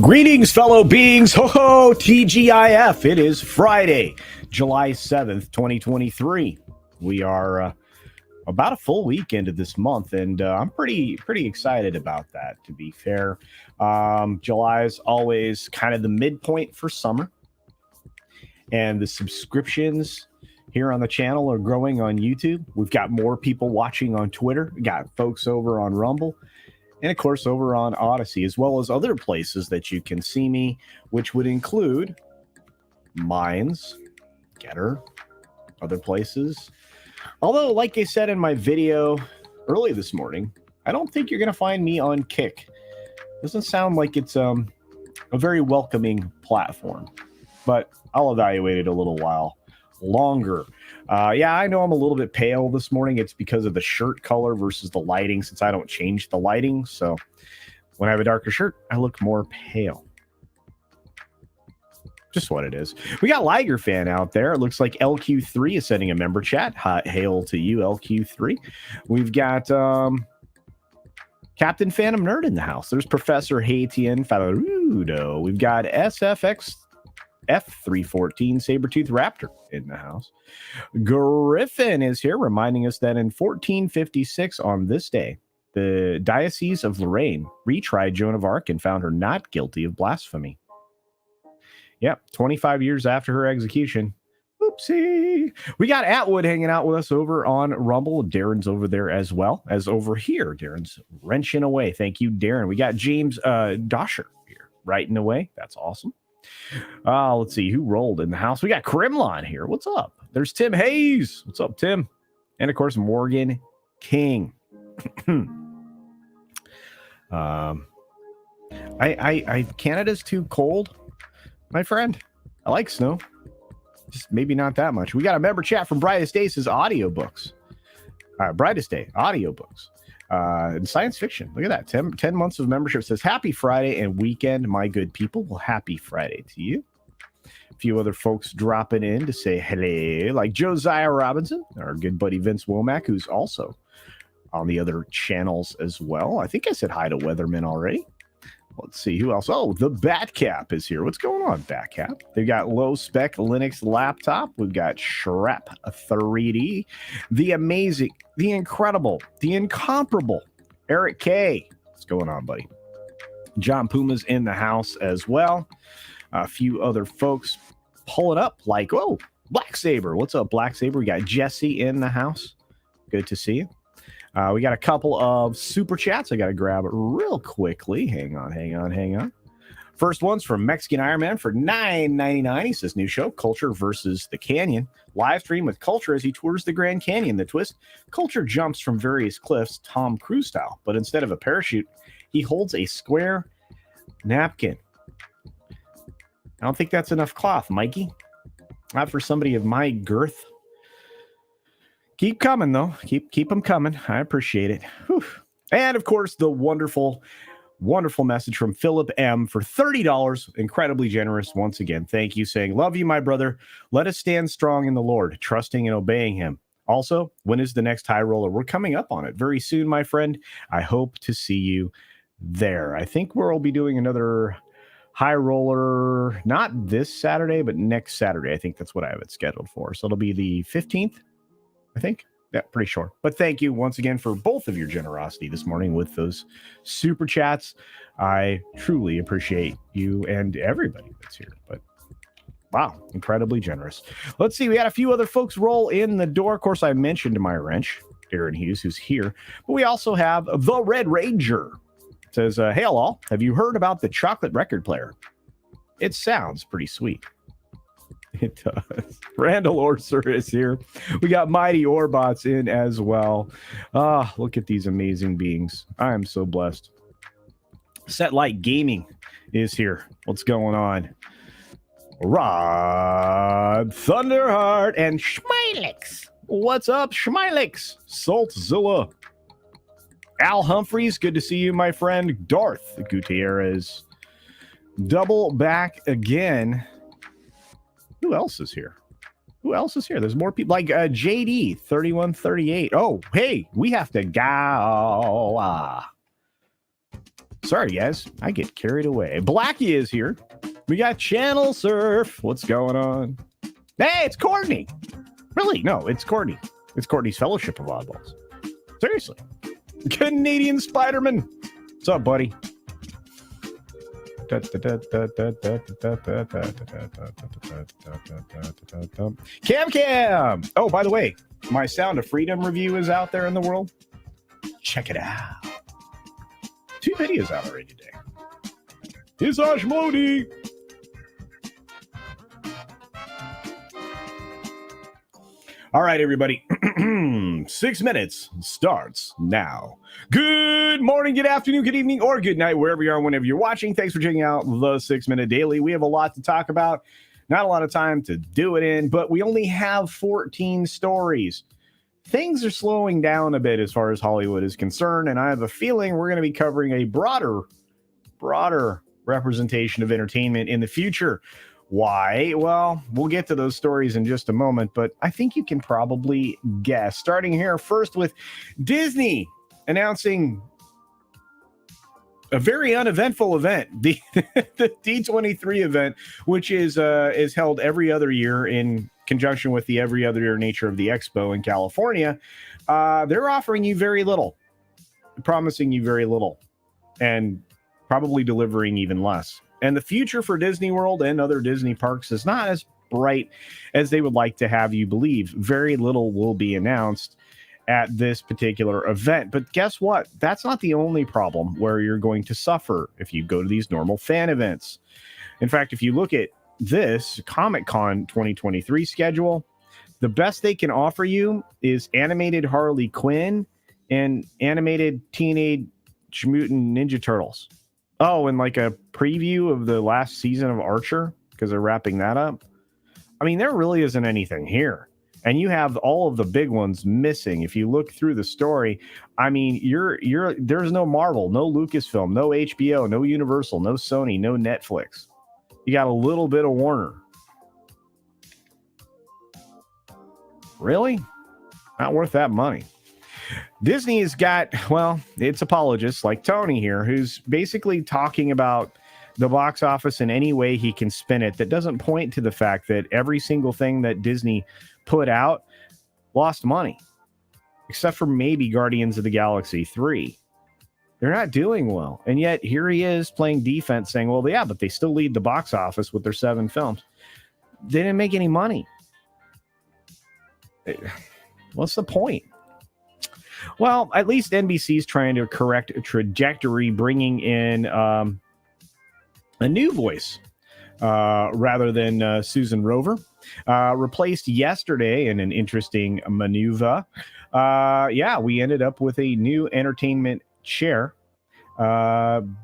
Greetings, fellow beings. Ho ho, TGIF. It is Friday, July 7th, 2023. We are about a full week into this month, and I'm pretty excited about that, to be fair. July is always kind of the midpoint for summer, and the subscriptions here on the channel are growing on YouTube. We've got more people watching on Twitter. We got folks over on Rumble. And, of course, over on Odysee, as well as other places that you can see me, which would include Minds, Getter, other places. Although, like I said in my video early this morning, I don't think you're going to find me on Kick. Doesn't sound like it's a very welcoming platform. But I'll evaluate it a little while longer. Yeah, I know I'm a little bit pale this morning. It's because of the shirt color versus the lighting, since I don't change the lighting. So when I have a darker shirt, I look more pale. Just what it is. We got Liger Fan out there. It looks like LQ3 is sending a member chat. Hail to you, LQ3. We've got Captain Phantom Nerd in the house. There's Professor Haitian Farudo. We've got SFX F314 Sabretooth Raptor in the house. Griffin is here, reminding us that in 1456 on this day, the Diocese of Lorraine retried Joan of Arc and found her not guilty of blasphemy. Yep, 25 years after her execution. Oopsie. We got Atwood hanging out with us over on Rumble. Darren's over there as well as over here. Darren's wrenching away. Thank you, Darren. We got James Dosher here writing away. That's awesome. Let's see who rolled in the house. We got Crimlon here. What's up? There's Tim Hayes. What's up, Tim? And of course, Morgan King. Canada's too cold, my friend. I like snow, just maybe not that much. We got a member chat from Brightest Aces audiobooks. Brightest Day audiobooks. And science fiction. Look at that. 10 months of membership. Says happy Friday and weekend, my good people. Well, happy Friday to you. A few other folks dropping in to say hello, like Josiah Robinson, our good buddy Vince Womack, who's also on the other channels as well. I think I said hi to Weatherman already. Let's see who else. Oh, the Batcap is here. What's going on, Batcap? They've got low spec Linux laptop. We've got Shrep 3D, the amazing, the incredible, the incomparable Eric K. What's going on, buddy? John Puma's in the house as well. A few other folks pulling up like, oh, Black Saber. What's up, Black Saber? We got Jesse in the house. Good to see you. We got a couple of super chats. I got to grab it real quickly. Hang on. First one's from Mexican Iron Man for $9.99. He says, new show, Culture versus the Canyon. Live stream with Culture as he tours the Grand Canyon. The twist, Culture jumps from various cliffs, Tom Cruise style. But instead of a parachute, he holds a square napkin. I don't think that's enough cloth, Mikey. Not for somebody of my girth. Keep coming, though. Keep them coming. I appreciate it. Whew. And, of course, the wonderful message from Philip M. for $30. Incredibly generous once again. Thank you, saying, love you, my brother. Let us stand strong in the Lord, trusting and obeying him. Also, when is the next high roller? We're coming up on it very soon, my friend. I hope to see you there. I think we'll be doing another high roller, not this Saturday, but next Saturday. I think that's what I have it scheduled for. So it'll be the 15th. I think. Yeah, pretty sure. But thank you once again for both of your generosity this morning with those super chats. I truly appreciate you and everybody that's here. But wow, incredibly generous. Let's see. We had a few other folks roll in the door. Of course, I mentioned my wrench, Aaron Hughes, who's here. But we also have the Red Ranger. It says, hail all. Have you heard about the chocolate record player? It sounds pretty sweet. It does. Randall Orser is here. We got Mighty Orbots in as well. Look at these amazing beings. I am so blessed. Setlight Gaming is here. What's going on? Rod Thunderheart and Schmilix. What's up, Schmilix? Saltzilla. Al Humphreys, good to see you, my friend. Darth Gutierrez. Double back again. Who else is here? There's more people like JD 3138. Oh, hey, we have to go. Sorry, guys. I get carried away. Blackie is here. We got Channel Surf. What's going on? Hey, it's Courtney. Really? No, it's Courtney. It's Courtney's Fellowship of Oddballs. Seriously. Canadian Spider-Man. What's up, buddy? Cam. Oh, by the way, my Sound of Freedom review is out there in the world. Check it out. 2 videos out already today. It's Ashmodi. All right, everybody. 6 minutes starts now. Good morning, good afternoon, good evening, or good night, wherever you are, whenever you're watching. Thanks for checking out the 6 Minute Daily. We have a lot to talk about. Not a lot of time to do it in, but we only have 14 stories. Things are slowing down a bit as far as Hollywood is concerned, and I have a feeling we're going to be covering a broader representation of entertainment in the future. Why? Well, we'll get to those stories in just a moment, but I think you can probably guess. Starting here first with Disney announcing a very uneventful event, the D23 event, which is held every other year in conjunction with the every other year nature of the Expo in California. They're offering you very little, promising you very little, and probably delivering even less. And the future for Disney World and other Disney parks is not as bright as they would like to have you believe. Very little will be announced at this particular event. But guess what? That's not the only problem where you're going to suffer if you go to these normal fan events. In fact, if you look at this Comic-Con 2023 schedule, the best they can offer you is animated Harley Quinn and animated Teenage Mutant Ninja Turtles. Oh, and like a preview of the last season of Archer, because they're wrapping that up. I mean, there really isn't anything here. And you have all of the big ones missing. If you look through the story, I mean, there's no Marvel, no Lucasfilm, no HBO, no Universal, no Sony, no Netflix. You got a little bit of Warner. Really? Not worth that money. Disney has got, well, its apologists like Tony here, who's basically talking about the box office in any way he can spin it that doesn't point to the fact that every single thing that Disney put out lost money, except for maybe Guardians of the Galaxy 3. They're not doing well. And yet here he is playing defense saying, well, yeah, but they still lead the box office with their 7 films. They didn't make any money. What's the point? Well, at least NBC's trying to correct a trajectory, bringing in a new voice rather than Susan Rover. Replaced yesterday in an interesting maneuver. We ended up with a new entertainment chair,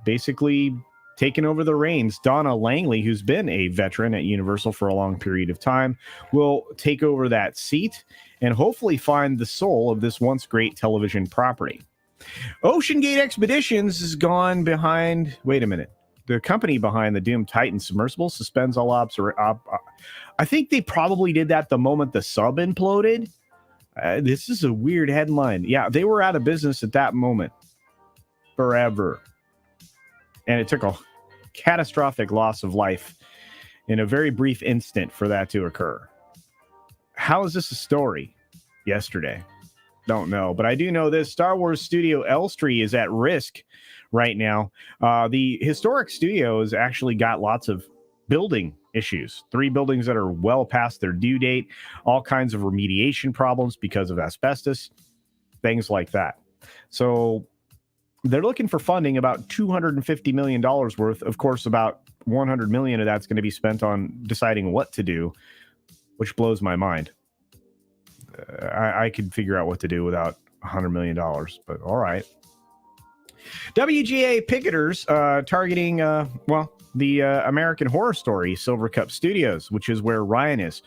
basically taking over the reins. Donna Langley, who's been a veteran at Universal for a long period of time, will take over that seat and hopefully find the soul of this once great television property. OceanGate Expeditions has gone behind... Wait a minute. The company behind the doomed Titan submersible suspends all ops. I think they probably did that the moment the sub imploded. This is a weird headline. Yeah, they were out of business at that moment. Forever. And it took a catastrophic loss of life in a very brief instant for that to occur. How is this a story? Yesterday. Don't know. But I do know this. Star Wars Studio Elstree is at risk right now. The historic studio has actually got lots of building issues. 3 buildings that are well past their due date. All kinds of remediation problems because of asbestos. Things like that. So they're looking for funding, about $250 million worth. Of course, about $100 million of that's going to be spent on deciding what to do, which blows my mind. I could figure out what to do without $100 million, but all right. WGA picketers targeting, the American Horror Story Silver Cup Studios, which is where Ryan is.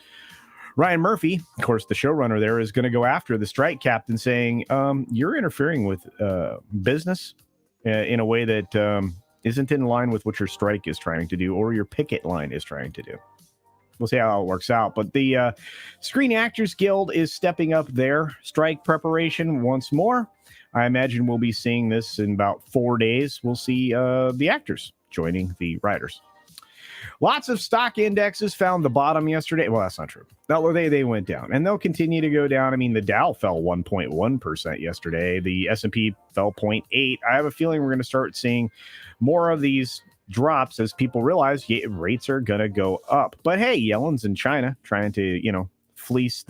Ryan Murphy, of course, the showrunner there, is going to go after the strike captain, saying, you're interfering with business in a way that isn't in line with what your strike is trying to do or your picket line is trying to do. We'll see how it works out. But the Screen Actors Guild is stepping up their strike preparation once more. I imagine we'll be seeing this in about 4 days. We'll see the actors joining the writers. Lots of stock indexes found the bottom yesterday. Well, that's not true. No, they went down, and they'll continue to go down. I mean, the Dow fell 1.1% yesterday. The S&P fell 0.8%. I have a feeling we're going to start seeing more of these drops as people realize rates are going to go up. But hey, Yellen's in China trying to, fleece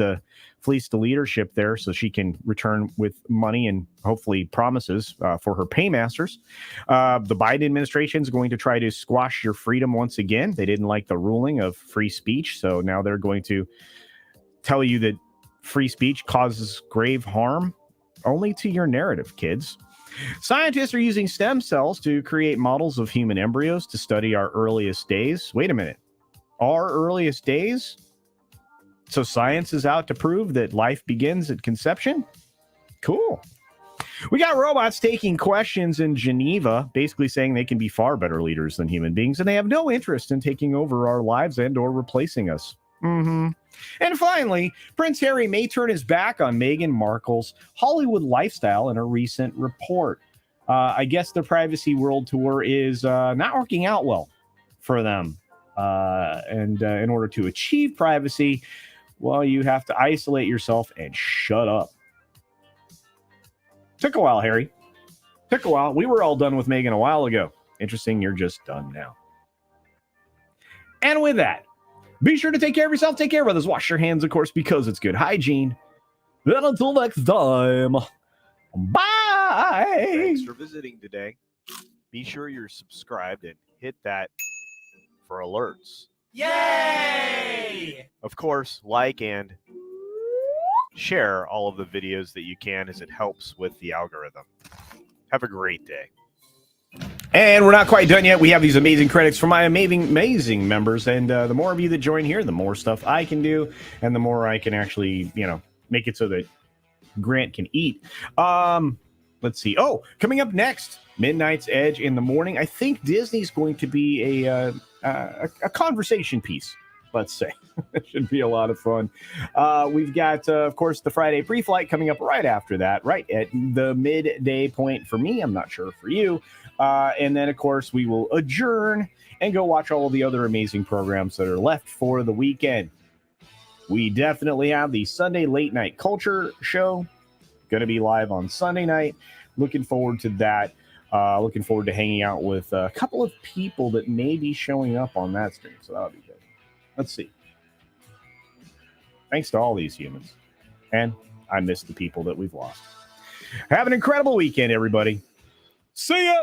the leadership there so she can return with money and hopefully promises for her paymasters. The Biden administration is going to try to squash your freedom once again. They didn't like the ruling of free speech, so now they're going to tell you that free speech causes grave harm only to your narrative, kids. Scientists are using stem cells to create models of human embryos to study our earliest days. Wait a minute. Our earliest days? So science is out to prove that life begins at conception? Cool. We got robots taking questions in Geneva, basically saying they can be far better leaders than human beings, and they have no interest in taking over our lives and or replacing us. And finally, Prince Harry may turn his back on Meghan Markle's Hollywood lifestyle in a recent report. I guess the Privacy World Tour is not working out well for them. And in order to achieve privacy, well, you have to isolate yourself and shut up. Took a while, Harry. Took a while. We were all done with Meghan a while ago. Interesting, you're just done now. And with that, be sure to take care of yourself. Take care of others. Wash your hands, of course, because it's good hygiene. And until next time, bye. Thanks for visiting today. Be sure you're subscribed and hit that for alerts. Yay! Of course, like and share all of the videos that you can, as it helps with the algorithm. Have a great day. And we're not quite done yet. We have these amazing credits from my amazing members. And the more of you that join here, the more stuff I can do. And the more I can actually, make it so that Grant can eat. Let's see. Oh, coming up next, Midnight's Edge in the morning. I think Disney's going to be a conversation piece, let's say. It should be a lot of fun. We've got, of course, the Friday pre-flight coming up right after that, right at the midday point for me. I'm not sure for you. And then, of course, we will adjourn and go watch all of the other amazing programs that are left for the weekend. We definitely have the Sunday Late Night Culture Show. Going to be live on Sunday night. Looking forward to that. Looking forward to hanging out with a couple of people that may be showing up on that stream. So that'll be good. Let's see. Thanks to all these humans. And I miss the people that we've lost. Have an incredible weekend, everybody. See ya!